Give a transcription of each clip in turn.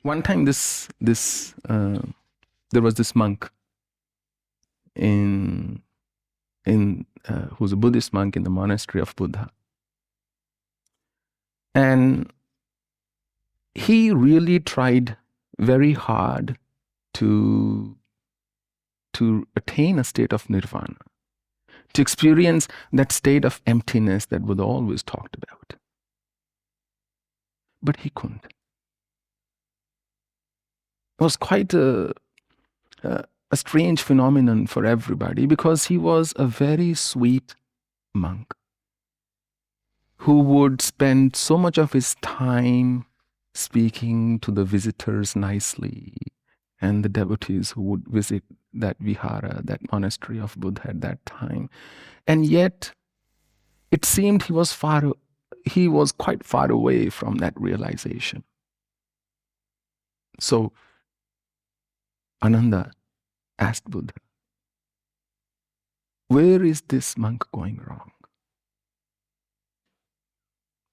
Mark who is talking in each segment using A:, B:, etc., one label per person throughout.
A: One time, there was this monk in who's a Buddhist monk in the monastery of Buddha, and he really tried very hard to attain a state of nirvana, to experience that state of emptiness that Buddha always talked about. But he couldn't. It was quite a strange phenomenon for everybody, because he was a very sweet monk who would spend so much of his time speaking to the visitors nicely and the devotees who would visit that vihara, that monastery of Buddha at that time. And yet, it seemed he was quite far away from that realization. So, Ananda asked Buddha, where is this monk going wrong?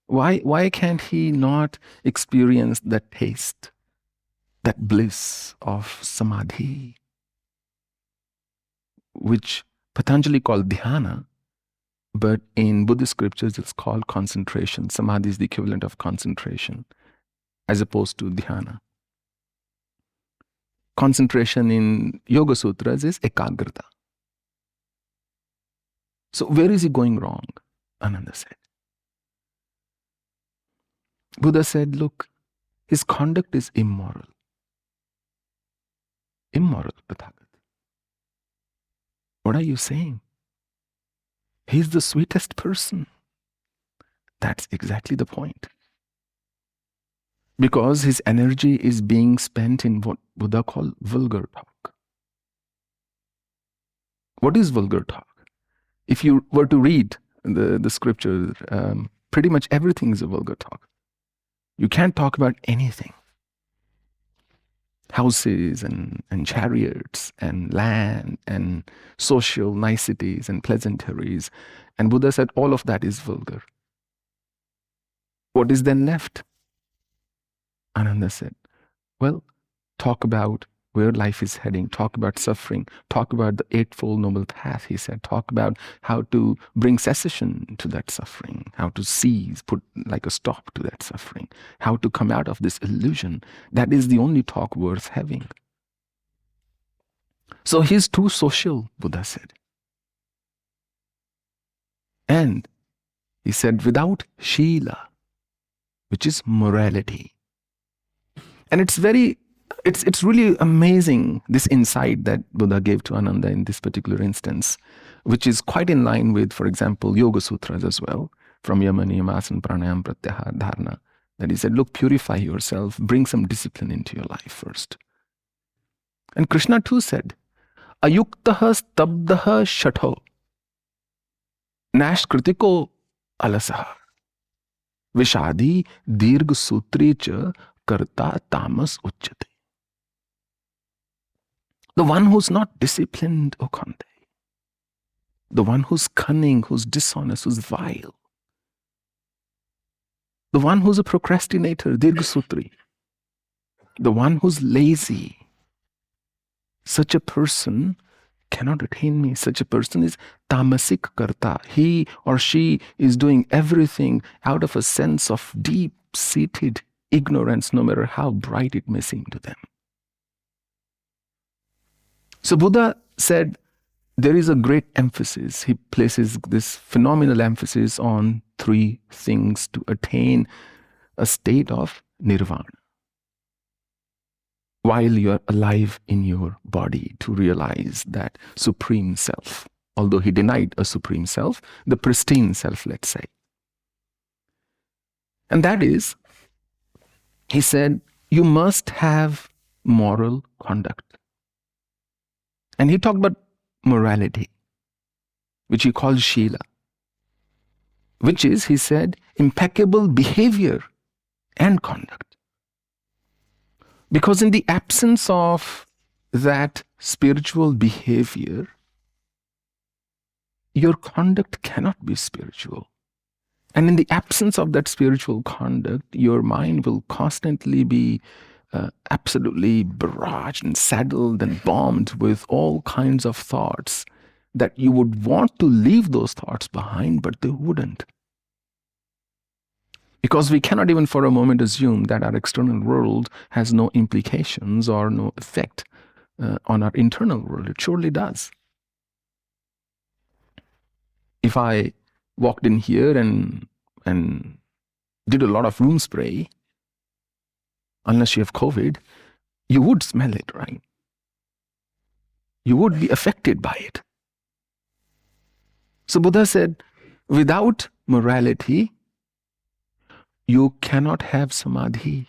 A: Why can't he not experience that taste, that bliss of samadhi, which Patanjali called dhyana, but in Buddhist scriptures it's called concentration. Samadhi is the equivalent of concentration, as opposed to dhyana. Concentration in Yoga Sutras is ekagrata. So where is he going wrong? Ananda said. Buddha said, look, his conduct is immoral. Immoral, Tathagat. What are you saying? He's the sweetest person. That's exactly the point. Because his energy is being spent in what Buddha called vulgar talk. What is vulgar talk? If you were to read the scripture, pretty much everything is a vulgar talk. You can't talk about anything. Houses and chariots and land and social niceties and pleasantries. And Buddha said all of that is vulgar. What is then left? Ananda said, well, talk about where life is heading, talk about suffering, talk about the Eightfold Noble Path, he said, talk about how to bring cessation to that suffering, how to cease, put like a stop to that suffering, how to come out of this illusion. That is the only talk worth having. So he's too social, Buddha said. And he said, without Shila, which is morality. And it's really amazing, this insight that Buddha gave to Ananda in this particular instance, which is quite in line with, for example, Yoga Sutras as well, from Yama, Niyama, Asana, Pranayama, Pratyahara, Dharana, that he said, look, purify yourself, bring some discipline into your life first. And Krishna too said, Ayuktaha stabdaha shatho, nash kritiko alasaha, vishadi dirg sutri cha karta tamas uchyate. The one who's not disciplined, O Kande, the one who's cunning, who's dishonest, who's vile, the one who's a procrastinator, dirghasutri, the one who's lazy, such a person cannot attain me. Such a person is tamasik karta. He or she is doing everything out of a sense of deep-seated ignorance, no matter how bright it may seem to them. So Buddha said there is a great emphasis. He places this phenomenal emphasis on three things to attain a state of nirvana while you are alive in your body, to realize that supreme self. Although he denied a supreme self, the pristine self, let's say. And that is, he said, you must have moral conduct. And he talked about morality, which he called Shila, which is, he said, impeccable behavior and conduct. Because in the absence of that spiritual behavior, your conduct cannot be spiritual. And in the absence of that spiritual conduct, your mind will constantly be absolutely barraged and saddled and bombed with all kinds of thoughts that you would want to leave those thoughts behind, but they wouldn't. Because we cannot even for a moment assume that our external world has no implications or no effect on our internal world. It surely does. If I walked in here and did a lot of room spray, unless you have COVID, you would smell it, right? You would be affected by it. So Buddha said, without morality, you cannot have samadhi.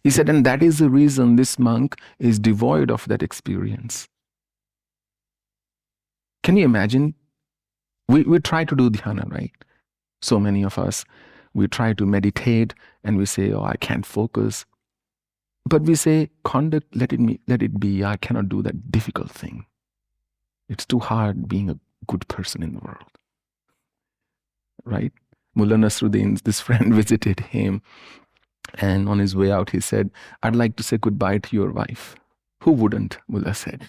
A: He said, and that is the reason this monk is devoid of that experience. Can you imagine? We try to do dhyana, right? So many of us, we try to meditate and we say, oh, I can't focus. But we say, conduct, let it be. I cannot do that difficult thing. It's too hard being a good person in the world. Right? Mullah Nasruddin's, this friend visited him, and on his way out he said, I'd like to say goodbye to your wife. Who wouldn't? Mullah said.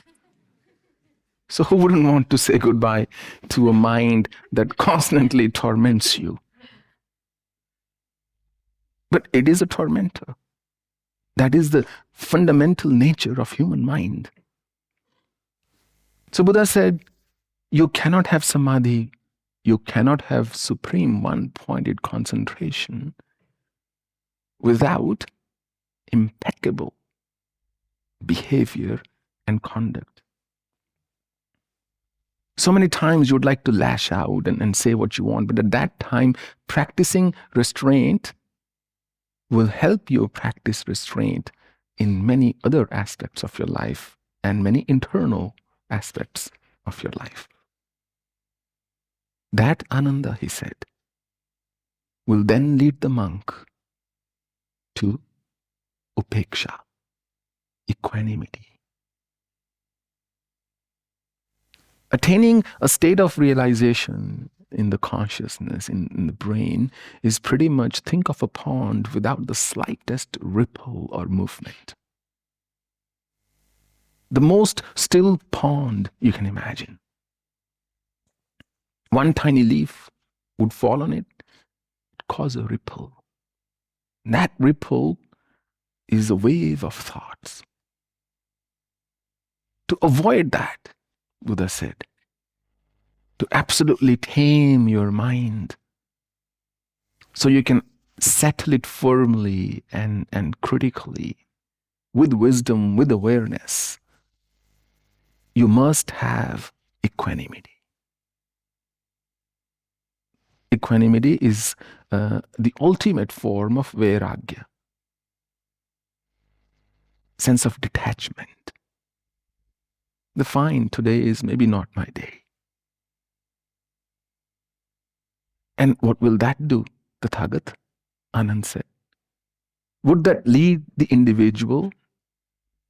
A: So who wouldn't want to say goodbye to a mind that constantly torments you? But it is a tormentor. That is the fundamental nature of human mind. So Buddha said, you cannot have samadhi, you cannot have supreme one-pointed concentration without impeccable behavior and conduct. So many times you would like to lash out and say what you want, but at that time, practicing restraint will help you practice restraint in many other aspects of your life and many internal aspects of your life. That Ananda, he said, will then lead the monk to upeksha, equanimity. Attaining a state of realization in the consciousness, in the brain, is pretty much think of a pond without the slightest ripple or movement. The most still pond you can imagine. One tiny leaf would fall on it, cause a ripple. That ripple is a wave of thoughts. To avoid that, Buddha said, to absolutely tame your mind so you can settle it firmly and critically, with wisdom, with awareness, you must have equanimity. Equanimity is the ultimate form of vairagya, sense of detachment. The fine, today is maybe not my day. And what will that do, Tathagat? Anand said. Would that lead the individual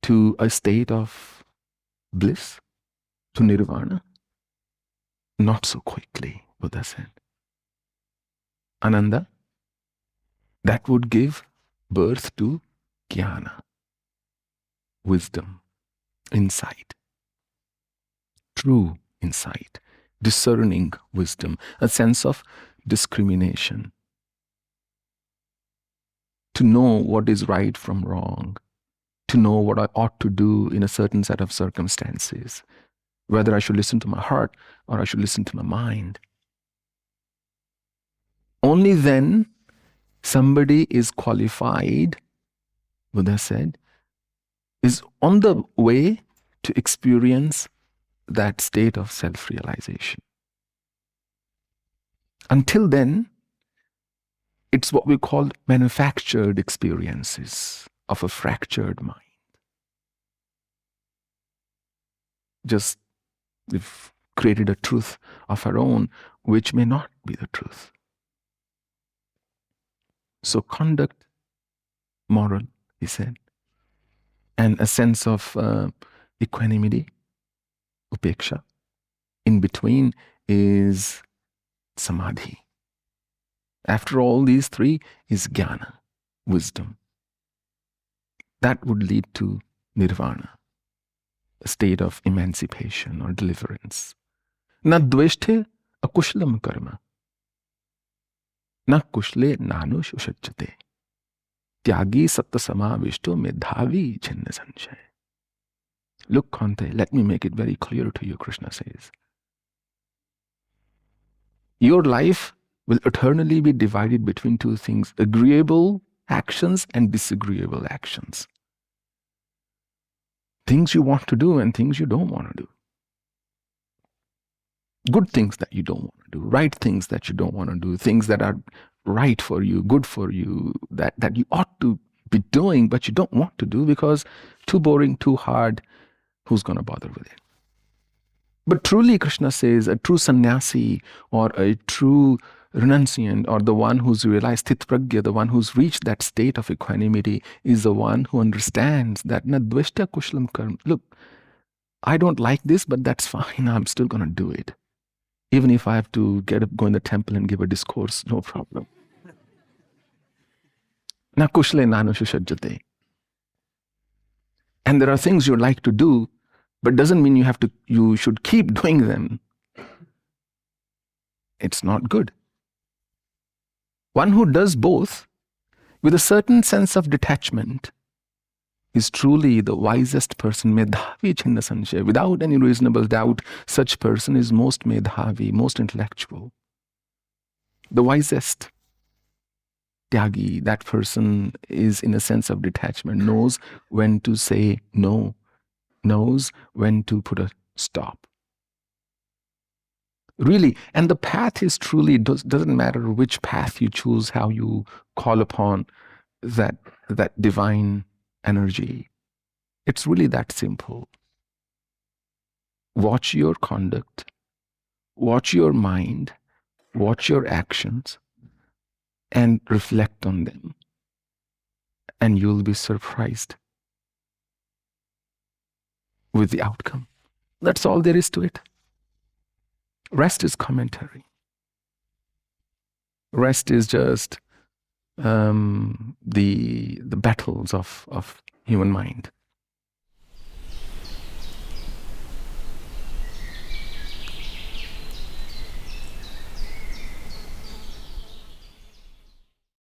A: to a state of bliss, to nirvana? Not so quickly, Buddha said. Ananda, that would give birth to jnana, wisdom, insight, true insight, discerning wisdom, a sense of discrimination, to know what is right from wrong, to know what I ought to do in a certain set of circumstances, whether I should listen to my heart or I should listen to my mind. Only then somebody is qualified, Buddha said, is on the way to experience that state of self-realization. Until then, it's what we call manufactured experiences of a fractured mind. Just we've created a truth of our own, which may not be the truth. So conduct, moral, he said, and a sense of equanimity, upeksha. In between is samadhi. After all, these three is jnana, wisdom, that would lead to nirvana, a state of emancipation or deliverance. Na dveshte akushlam karma, na kushle nanu shushachate. Tyagi sattasama vishto medhavi chinna sanshay. Look, Kante, let me make it very clear to you, Krishna says. Your life will eternally be divided between two things: agreeable actions and disagreeable actions. Things you want to do and things you don't want to do. Good things that you don't want to do, right things that you don't want to do, things that are right for you, good for you, that you ought to be doing, but you don't want to do because too boring, too hard, who's going to bother with it? But truly, Krishna says, a true sannyasi or a true renunciant or the one who's realized sthit pragya, the one who's reached that state of equanimity, is the one who understands that na dveshta kushlam karma. Look, I don't like this, but that's fine. I'm still going to do it. Even if I have to get up, go in the temple and give a discourse, no problem. Na kushle nanu shushajjate. And there are things you like to do, but doesn't mean you should keep doing them. It's not good. One who does both with a certain sense of detachment is truly the wisest person. Medhavi chinna sanshay. Without any reasonable doubt, such person is most medhavi, most intellectual. The wisest. Tyagi, that person is in a sense of detachment, knows when to say no, knows when to put a stop. Really, and the path is truly, doesn't matter which path you choose, how you call upon that divine energy. It's really that simple. Watch your conduct, watch your mind, watch your actions, and reflect on them. And you'll be surprised with the outcome. That's all there is to it. Rest is commentary. Rest is just the battles of human mind.